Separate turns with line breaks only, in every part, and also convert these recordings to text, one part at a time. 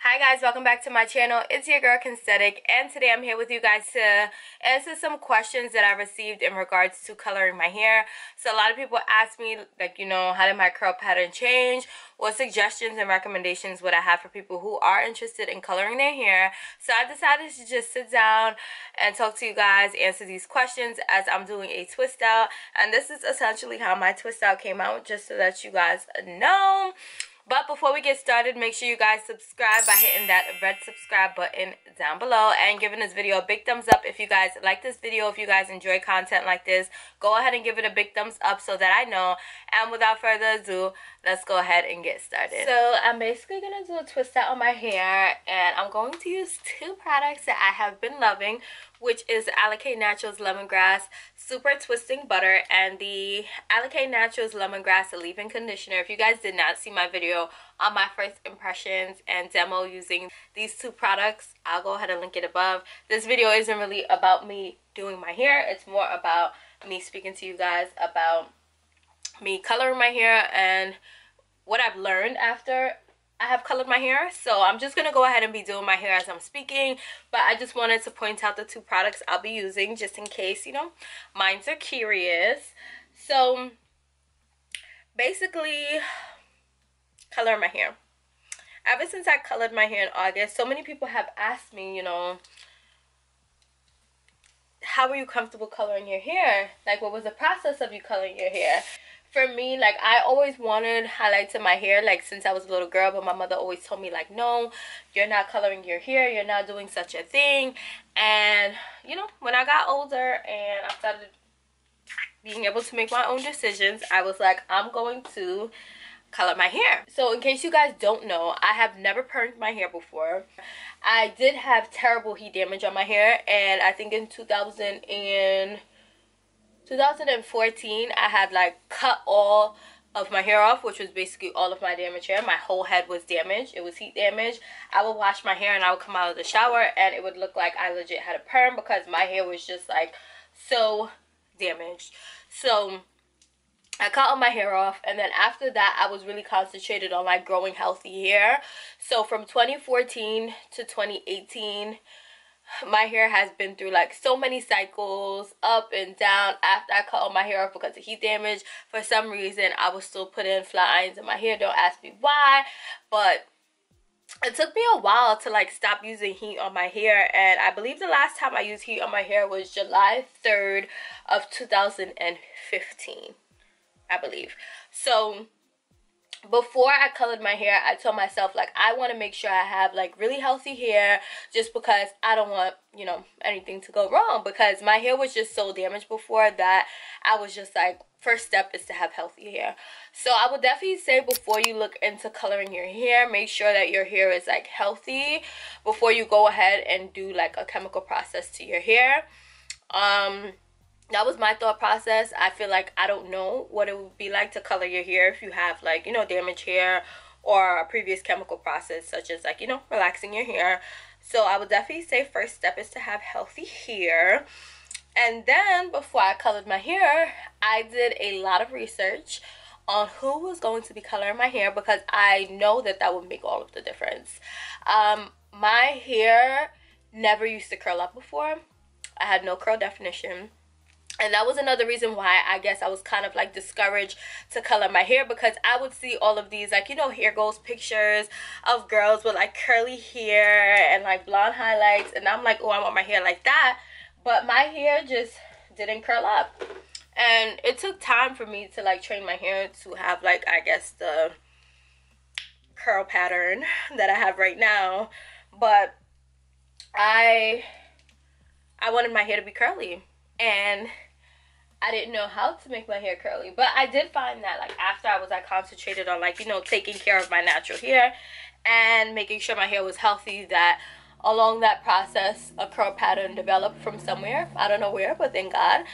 Hi guys, welcome back to my channel. It's your girl Kensthetic, and today I'm here with you guys to answer some questions that I received in regards to coloring my hair. So a lot of people ask me, like, how did my curl pattern change? What suggestions and recommendations would I have for people who are interested in coloring their hair? So I decided to just sit down and talk to you guys, answer these questions as I'm doing a twist out. And this is essentially how my twist out came out, just to let you guys know. But before we get started, make sure you guys subscribe by hitting that red subscribe button down below and giving this video a big thumbs up if you guys like this video. If you guys enjoy content like this, go ahead and give it a big thumbs up so that I know. And without further ado, let's go ahead and get started. So I'm basically going to do a twist out on my hair, and I'm going to use two products that I have been loving, which is Alakay Naturals Lemongrass Super Twisting Butter and the Alakay Naturals Lemongrass Leave-In Conditioner. If you guys did not see my video on my first impressions and demo using these two products, I'll go ahead and link it above. This video isn't really about me doing my hair. It's more about me speaking to you guys about me coloring my hair and what I've learned after I have colored my hair. So I'm just gonna go ahead and be doing my hair as I'm speaking, but I just wanted to point out the two products I'll be using just in case, minds are curious. So basically, color my hair. Ever since I colored my hair in August, so many people have asked me, how were you comfortable coloring your hair? Like, what was the process of you coloring your hair? For me, like, I always wanted highlights in my hair, like, since I was a little girl, but my mother always told me, like, no, you're not coloring your hair, you're not doing such a thing. And, when I got older and I started being able to make my own decisions, I was like, I'm going to color my hair. So in case you guys don't know, I have never permed my hair before. I did have terrible heat damage on my hair, and I think in 2014 I had like cut all of my hair off, which was basically all of my damaged hair. My whole head was damaged. It was heat damage. I would wash my hair and I would come out of the shower and it would look like I legit had a perm because my hair was just like so damaged. So I cut all my hair off, and then after that I was really concentrated on like growing healthy hair. So from 2014 to 2018, my hair has been through like so many cycles, up and down. After I cut all my hair off because of heat damage, for some reason I was still putting in flat irons in my hair. Don't ask me why, but it took me a while to like stop using heat on my hair. And I believe the last time I used heat on my hair was July 3rd of 2015, I believe. So before I colored my hair, I told myself, like, I want to make sure I have like really healthy hair, just because I don't want, anything to go wrong, because my hair was just so damaged before that I was just like, first step is to have healthy hair. So I would definitely say, before you look into coloring your hair, make sure that your hair is like healthy before you go ahead and do like a chemical process to your hair. That was my thought process. I feel like I don't know what it would be like to color your hair if you have like, damaged hair or a previous chemical process, such as like, relaxing your hair. So I would definitely say first step is to have healthy hair. And then before I colored my hair, I did a lot of research on who was going to be coloring my hair, because I know that that would make all of the difference. My hair never used to curl up before. I had no curl definition. And that was another reason why I guess I was kind of like discouraged to color my hair, because I would see all of these like, hair goals pictures of girls with like curly hair and like blonde highlights. And I'm like, oh, I want my hair like that. But my hair just didn't curl up. And it took time for me to like train my hair to have like, I guess, the curl pattern that I have right now. But I wanted my hair to be curly, and I didn't know how to make my hair curly. But I did find that like after I was like concentrated on like, taking care of my natural hair and making sure my hair was healthy, that along that process a curl pattern developed from somewhere. I don't know where, but thank God.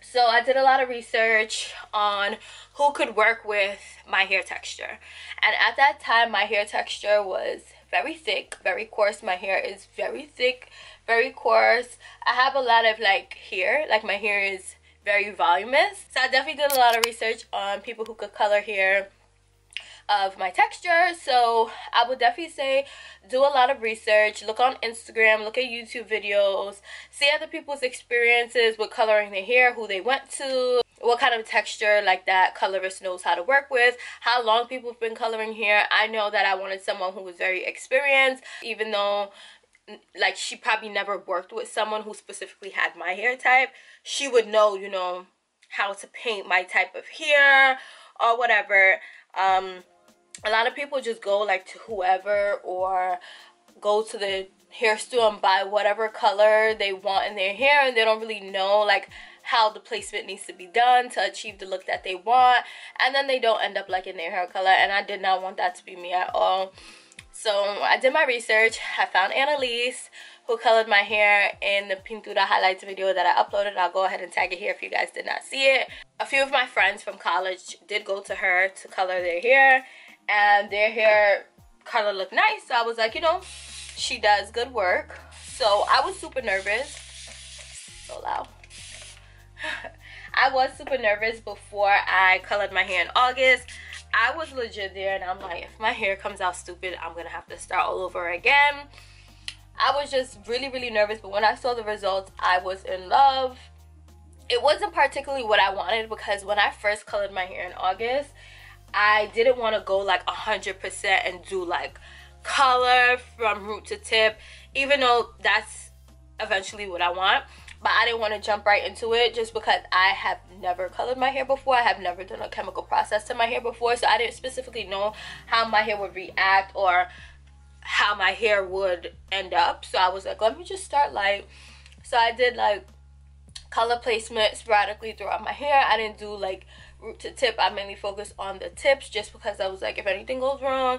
So I did a lot of research on who could work with my hair texture. And at that time, my hair texture was very thick, very coarse. My hair is very thick, very coarse. I have a lot of like hair, like my hair is very voluminous. So I definitely did a lot of research on people who could color hair of my texture. So I would definitely say do a lot of research, look on Instagram, look at YouTube videos, see other people's experiences with coloring their hair, who they went to, what kind of texture like that colorist knows how to work with, how long people have been coloring hair. I know that I wanted someone who was very experienced, even though like she probably never worked with someone who specifically had my hair type. She would know, you know, how to paint my type of hair or whatever. A lot of people just go like to whoever, or go to the hair store and buy whatever color they want in their hair, and they don't really know like how the placement needs to be done to achieve the look that they want, and then they don't end up liking their hair color. And I did not want that to be me at all. So I did my research. I found Annalise, who colored my hair in the Pintura highlights video that I uploaded. I'll go ahead and tag it here if you guys did not see it. A few of my friends from college did go to her to color their hair, and their hair color looked nice. So I was like, you know, she does good work. So I was super nervous. So loud. I was super nervous before I colored my hair in August. I was legit there, and I'm like, if my hair comes out stupid, I'm gonna have to start all over again. I was just really nervous, but when I saw the results, I was in love. It wasn't particularly what I wanted, because when I first colored my hair in August, I didn't want to go like 100% and do like color from root to tip, even though that's eventually what I want. But I didn't want to jump right into it, just because I have never colored my hair before. I have never done a chemical process to my hair before, so I didn't specifically know how my hair would react or how my hair would end up. So I was like, let me just start light. So I did like color placement sporadically throughout my hair. I didn't do like root to tip. I mainly focused on the tips, just because I was like, if anything goes wrong,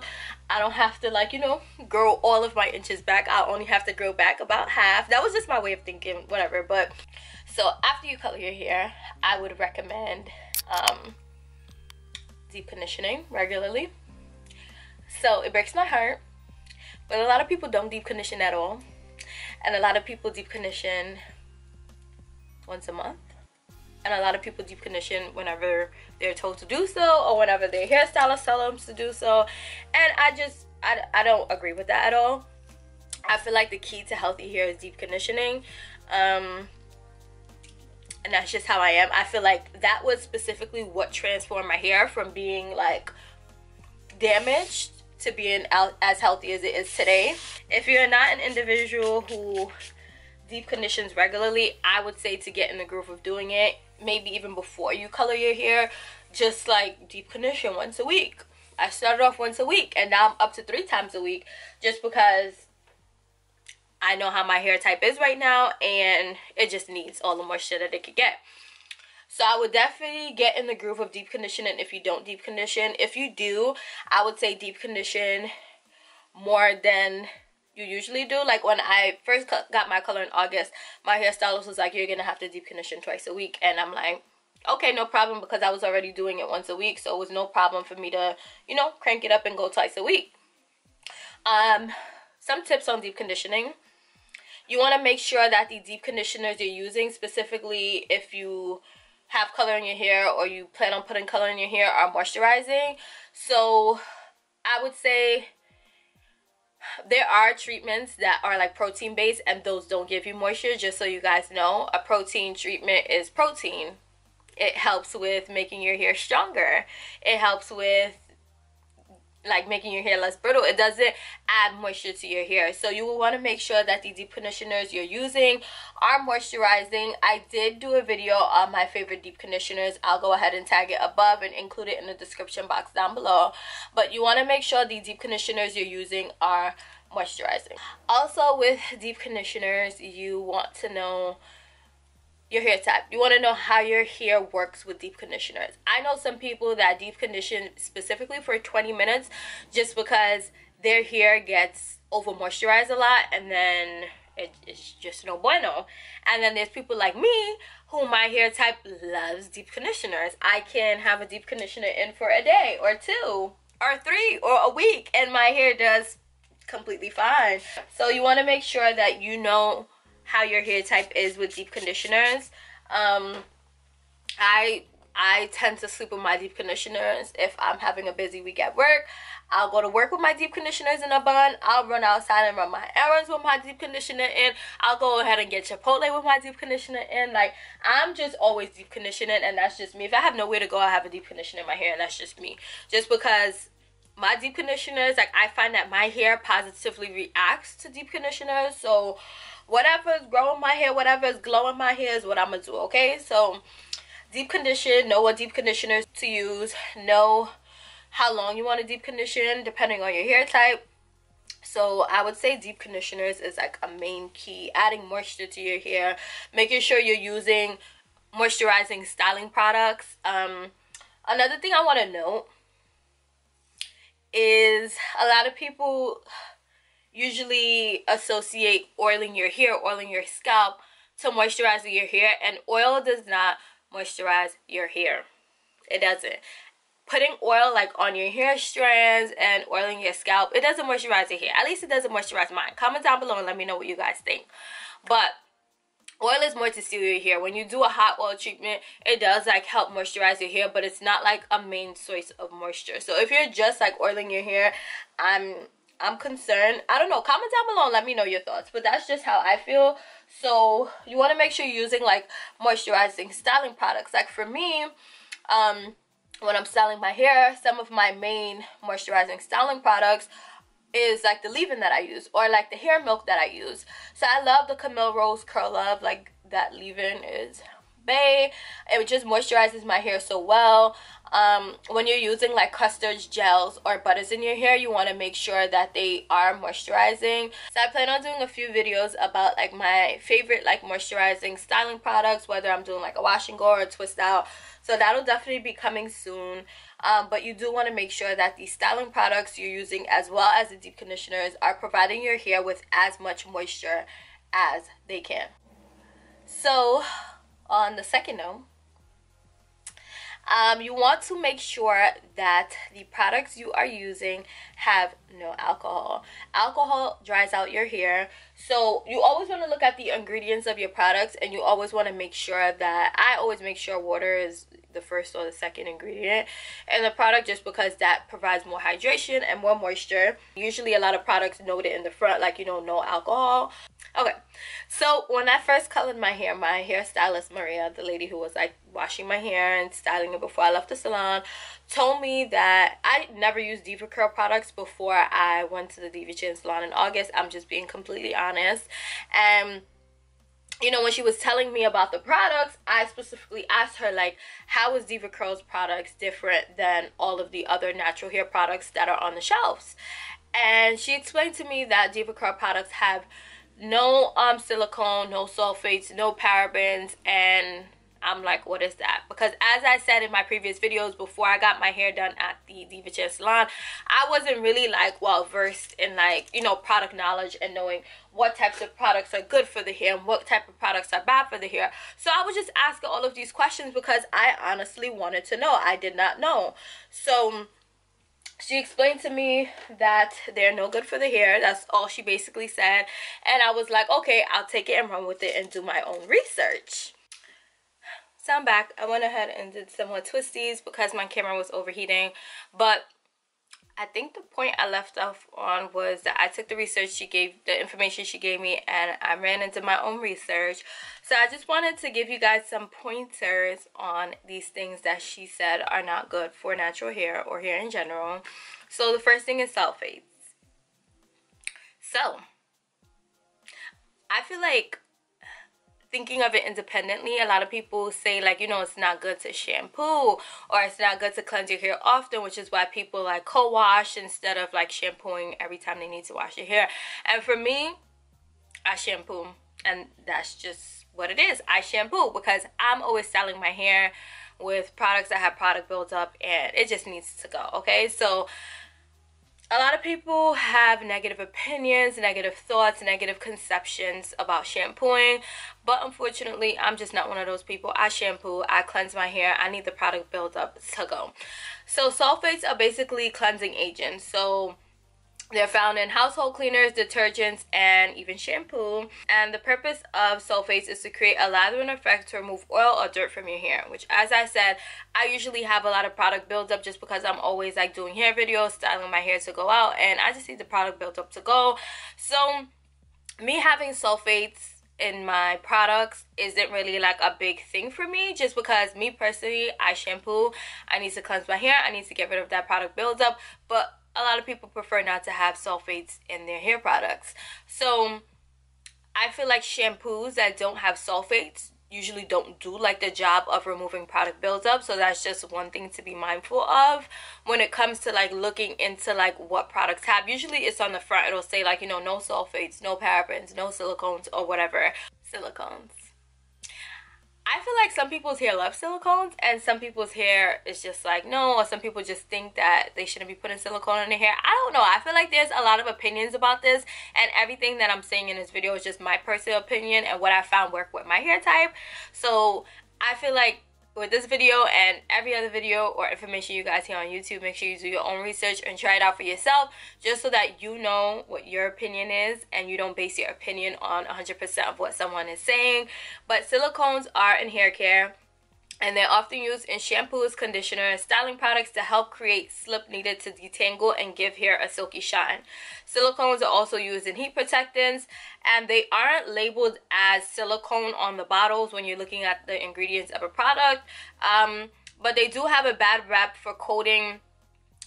I don't have to like, you know, grow all of my inches back. I'll only have to grow back about half. That was just my way of thinking, whatever. But so after you color your hair, I would recommend deep conditioning regularly. So it breaks my heart, but a lot of people don't deep condition at all, and a lot of people deep condition once a month. And a lot of people deep condition whenever they're told to do so, or whenever their hairstylist tell them to do so. And I don't agree with that at all. I feel like the key to healthy hair is deep conditioning. And that's just how I am. I feel like that was specifically what transformed my hair from being like damaged to being as healthy as it is today. If you're not an individual who deep conditions regularly, I would say to get in the groove of doing it, maybe even before you color your hair, just like deep condition once a week. I started off once a week, and now I'm up to 3 times a week, just because I know how my hair type is right now, and it just needs all the moisture that it could get. So I would definitely get in the groove of deep conditioning if you don't deep condition. If you do, I would say deep condition more than you usually do. Like when I first got my color in August, my hairstylist was like, you're gonna have to deep condition twice a week. And I'm like, okay, no problem, because I was already doing it once a week, so it was no problem for me to, you know, crank it up and go twice a week. Some tips on deep conditioning. You want to make sure that the deep conditioners you're using, specifically if you have color in your hair or you plan on putting color in your hair, are moisturizing. So I would say there are treatments that are like protein based, and those don't give you moisture. Just so you guys know, a protein treatment is protein. It helps with making your hair stronger. It helps with like making your hair less brittle. It doesn't add moisture to your hair. So you will want to make sure that the deep conditioners you're using are moisturizing. I did do a video on my favorite deep conditioners. I'll go ahead and tag it above and include it in the description box down below. But you want to make sure the deep conditioners you're using are moisturizing. Also, with deep conditioners, you want to know your hair type. You want to know how your hair works with deep conditioners. I know some people that deep condition specifically for 20 minutes just because their hair gets over moisturized a lot, and then it's just no bueno. And then there's people like me who my hair type loves deep conditioners. I can have a deep conditioner in for a day or 2 or 3 or a week, and my hair does completely fine. So you want to make sure that you know how your hair type is with deep conditioners. I I tend to sleep with my deep conditioners. If I'm having a busy week at work, I'll go to work with my deep conditioners in a bun. I'll run outside and run my errands with my deep conditioner in. I'll go ahead and get Chipotle with my deep conditioner in. Like, I'm just always deep conditioning, and that's just me. If I have nowhere to go, I have a deep conditioner in my hair, and that's just me. Just because my deep conditioners, like, I find that my hair positively reacts to deep conditioners. So whatever is growing my hair, whatever is glowing my hair is what I'm gonna do, okay? So deep condition, know what deep conditioners to use, know how long you want to deep condition depending on your hair type. So I would say deep conditioners is like a main key. Adding moisture to your hair, making sure you're using moisturizing styling products. Another thing I want to note is a lot of people usually associate oiling your hair, oiling your scalp to moisturizing your hair, and oil does not moisturize your hair. It doesn't. Putting oil like on your hair strands and oiling your scalp, it doesn't moisturize your hair. At least it doesn't moisturize mine. Comment down below and let me know what you guys think. But oil is more to seal your hair. When you do a hot oil treatment, it does like help moisturize your hair, but it's not like a main source of moisture. So if you're just like oiling your hair, I'm concerned. I don't know. Comment down below and let me know your thoughts. But that's just how I feel. So you want to make sure you're using like moisturizing styling products. Like for me, when I'm styling my hair, some of my main moisturizing styling products is like the leave-in that I use, or like the hair milk that I use. So I love the Camille Rose Curl Love. Like, that leave-in is bae. It just moisturizes my hair so well. When you're using like custards, gels, or butters in your hair, you want to make sure that they are moisturizing. So I plan on doing a few videos about like my favorite like moisturizing styling products, whether I'm doing like a wash and go or a twist out. So that'll definitely be coming soon. But you do want to make sure that the styling products you're using, as well as the deep conditioners, are providing your hair with as much moisture as they can. So on the second note, you want to make sure that the products you are using have no alcohol. Alcohol dries out your hair. So you always want to look at the ingredients of your products, and you always want to make sure that, I always make sure water is the first or the second ingredient in the product, just because that provides more hydration and more moisture. Usually a lot of products note it in the front, like, you know, no alcohol. Okay, so when I first colored my hairstylist Maria, the lady who was like washing my hair and styling it before I left the salon, told me that I never used Diva Curl products before I went to the Diva Chin salon in August. I'm just being completely honest. And you know, when she was telling me about the products, I specifically asked her, like, how is Diva Curl's products different than all of the other natural hair products that are on the shelves? And she explained to me that Diva Curl products have no silicone, no sulfates, no parabens, and I'm like, what is that? Because as I said in my previous videos, before I got my hair done at the Diva Chin salon, I wasn't really like well versed in like, you know, product knowledge and knowing what types of products are good for the hair and what type of products are bad for the hair. So I was just asking all of these questions because I honestly wanted to know. I did not know. So she explained to me that they're no good for the hair. That's all she basically said. And I was like, okay, I'll take it and run with it and do my own research. So I'm back. I went ahead and did some more twisties because my camera was overheating. But I think the point I left off on was that I took the research she gave, the information she gave me, and I ran into my own research. So I just wanted to give you guys some pointers on these things that she said are not good for natural hair or hair in general. So the first thing is sulfates. So I feel like, thinking of it independently, a lot of people say like, you know, it's not good to shampoo or it's not good to cleanse your hair often, which is why people like co-wash instead of like shampooing every time they need to wash your hair. And for me, I shampoo, and that's just what it is. I shampoo because I'm always styling my hair with products that have product buildup, and it just needs to go, okay? So a lot of people have negative opinions, negative thoughts, negative conceptions about shampooing, but unfortunately, I'm just not one of those people. I shampoo, I cleanse my hair, I need the product buildup to go. So sulfates are basically cleansing agents. So They're found in household cleaners, detergents, and even shampoo. And the purpose of sulfates is to create a lathering effect to remove oil or dirt from your hair, which, as I said, I usually have a lot of product buildup just because I'm always like doing hair videos, styling my hair to go out, and I just need the product buildup to go. So me having sulfates in my products isn't really like a big thing for me, just because me personally, I shampoo, I need to cleanse my hair, I need to get rid of that product buildup, but a lot of people prefer not to have sulfates in their hair products. So I feel like shampoos that don't have sulfates usually don't do like the job of removing product buildup. So that's just one thing to be mindful of when it comes to like looking into like what products have. Usually it's on the front, it'll say like, you know, no sulfates, no parabens, no silicones, or whatever. Silicones. I feel like some people's hair love silicones and some people's hair is just like no, or some people just think that they shouldn't be putting silicone in their hair. I don't know. I feel like there's a lot of opinions about this, and everything that I'm saying in this video is just my personal opinion and what I found work with my hair type. So I feel like with this video and every other video or information you guys hear on YouTube, make sure you do your own research and try it out for yourself, just so that you know what your opinion is and you don't base your opinion on 100% of what someone is saying. But silicones are in hair care, and they're often used in shampoos, conditioners, styling products to help create slip needed to detangle and give hair a silky shine. Silicones are also used in heat protectants, and they aren't labeled as silicone on the bottles when you're looking at the ingredients of a product, but they do have a bad rep for coating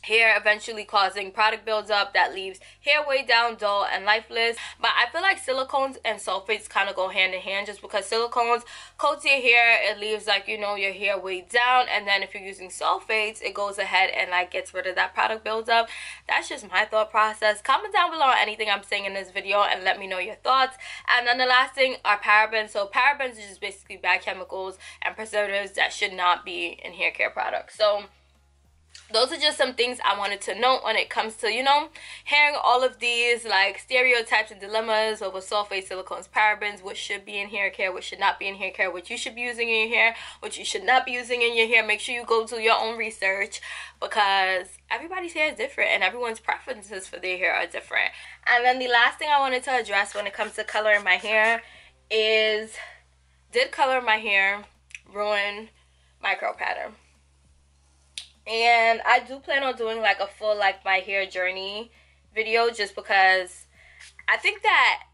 hair, eventually causing product buildup that leaves hair way down, dull, and lifeless. But I feel like silicones and sulfates kind of go hand in hand, just because silicones coats your hair, it leaves like, you know, your hair way down, and then if you're using sulfates, it goes ahead and like gets rid of that product buildup. That's just my thought process. Comment down below on anything I'm saying in this video and let me know your thoughts. And then the last thing are parabens. So parabens is just basically bad chemicals and preservatives that should not be in hair care products. So those are just some things I wanted to note when it comes to, you know, hearing all of these like stereotypes and dilemmas over sulfates, silicones, parabens, what should be in hair care, what should not be in hair care, what you should be using in your hair, what you should not be using in your hair. Make sure you go do your own research, because everybody's hair is different and everyone's preferences for their hair are different. And then the last thing I wanted to address when it comes to coloring my hair is, did coloring my hair ruin my curl pattern? And I do plan on doing like a full like my hair journey video, just because I think that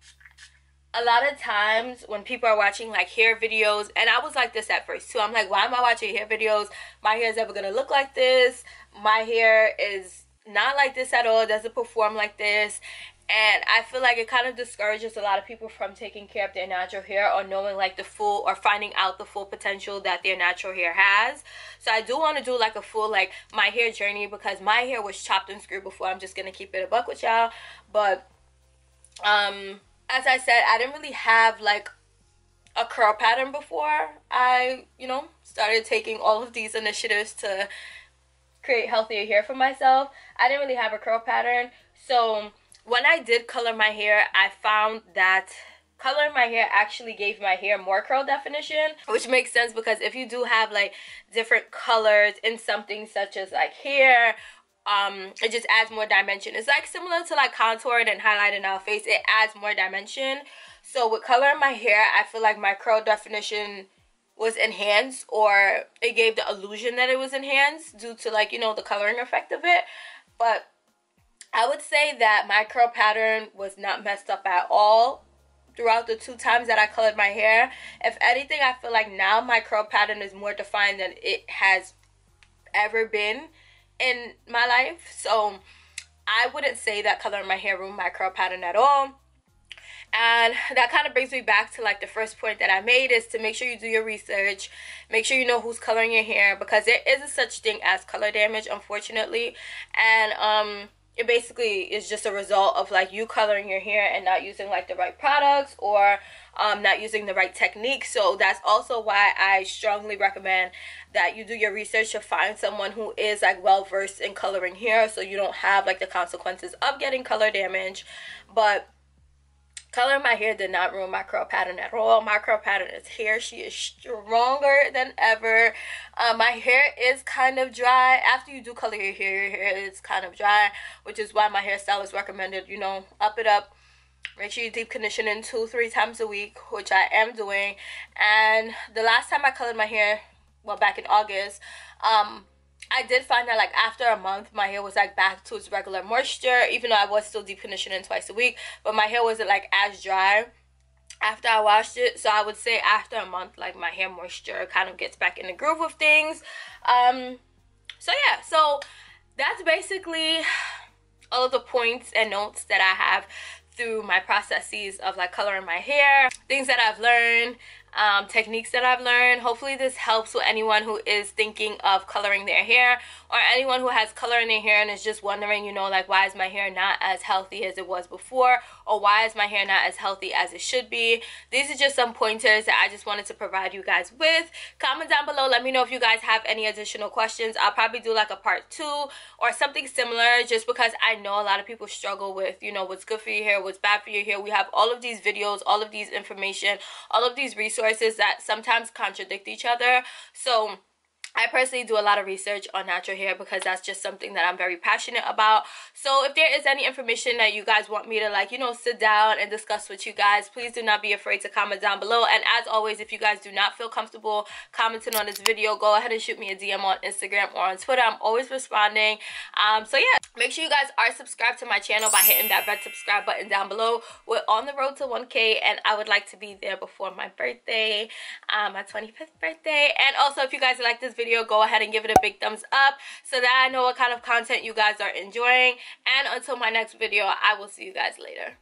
a lot of times when people are watching like hair videos, and I was like this at first too, I'm like, why am I watching hair videos? My hair is never gonna look like this. My hair is not like this at all. It doesn't perform like this. And I feel like it kind of discourages a lot of people from taking care of their natural hair, or knowing like the full, or finding out the full potential that their natural hair has. So I do want to do like a full like my hair journey, because my hair was chopped and screwed before. I'm just gonna keep it a buck with y'all. But as I said, I didn't really have like a curl pattern before I, you know, started taking all of these initiatives to create healthier hair for myself. I didn't really have a curl pattern. So when I did color my hair, I found that coloring my hair actually gave my hair more curl definition, which makes sense, because if you do have like different colors in something such as like hair, it just adds more dimension. It's like similar to like contouring and highlighting our face. It adds more dimension. So with coloring my hair, I feel like my curl definition was enhanced, or it gave the illusion that it was enhanced due to like, you know, the coloring effect of it. But I would say that my curl pattern was not messed up at all throughout the 2 times that I colored my hair. If anything, I feel like now my curl pattern is more defined than it has ever been in my life. So I wouldn't say that coloring my hair ruined my curl pattern at all. And that kind of brings me back to like the first point that I made, is to make sure you do your research, make sure you know who's coloring your hair, because there is a such thing as color damage, unfortunately. And it basically is just a result of like you coloring your hair and not using like the right products, or not using the right technique. So that's also why I strongly recommend that you do your research to find someone who is like well versed in coloring hair, so you don't have like the consequences of getting color damage. But Coloring my hair did not ruin my curl pattern at all. My curl pattern is here. She is stronger than ever. My hair is kind of dry. After you do color your hair is kind of dry, which is why my hairstylist recommended, you know, up it up. Make sure you deep condition in 2-3 times a week, which I am doing. And the last time I colored my hair, well, back in August, I did find that like after a month my hair was like back to its regular moisture, even though I was still deep conditioning twice a week, but my hair wasn't like as dry after I washed it. So I would say after a month, like my hair moisture kind of gets back in the groove of things. So yeah, so that's basically all of the points and notes that I have through my processes of like coloring my hair, things that I've learned, techniques that I've learned. Hopefully this helps with anyone who is thinking of coloring their hair, or anyone who has color in their hair and is just wondering, you know, like, why is my hair not as healthy as it was before, or why is my hair not as healthy as it should be. These are just some pointers that I just wanted to provide you guys with. Comment down below, let me know if you guys have any additional questions. I'll probably do like a part 2 or something similar, just because I know a lot of people struggle with, you know, what's good for your hair, what's bad for your hair. We have all of these videos, all of these information, all of these resources that sometimes contradict each other. So I personally do a lot of research on natural hair because that's just something that I'm very passionate about. So if there is any information that you guys want me to, like, you know, sit down and discuss with you guys, please do not be afraid to comment down below. And as always, if you guys do not feel comfortable commenting on this video, go ahead and shoot me a DM on Instagram or on Twitter. I'm always responding. So yeah, make sure you guys are subscribed to my channel by hitting that red subscribe button down below. We're on the road to 1K, and I would like to be there before my birthday, my 25th birthday. And also, if you guys like this video, go ahead and give it a big thumbs up so that I know what kind of content you guys are enjoying. And until my next video, I will see you guys later.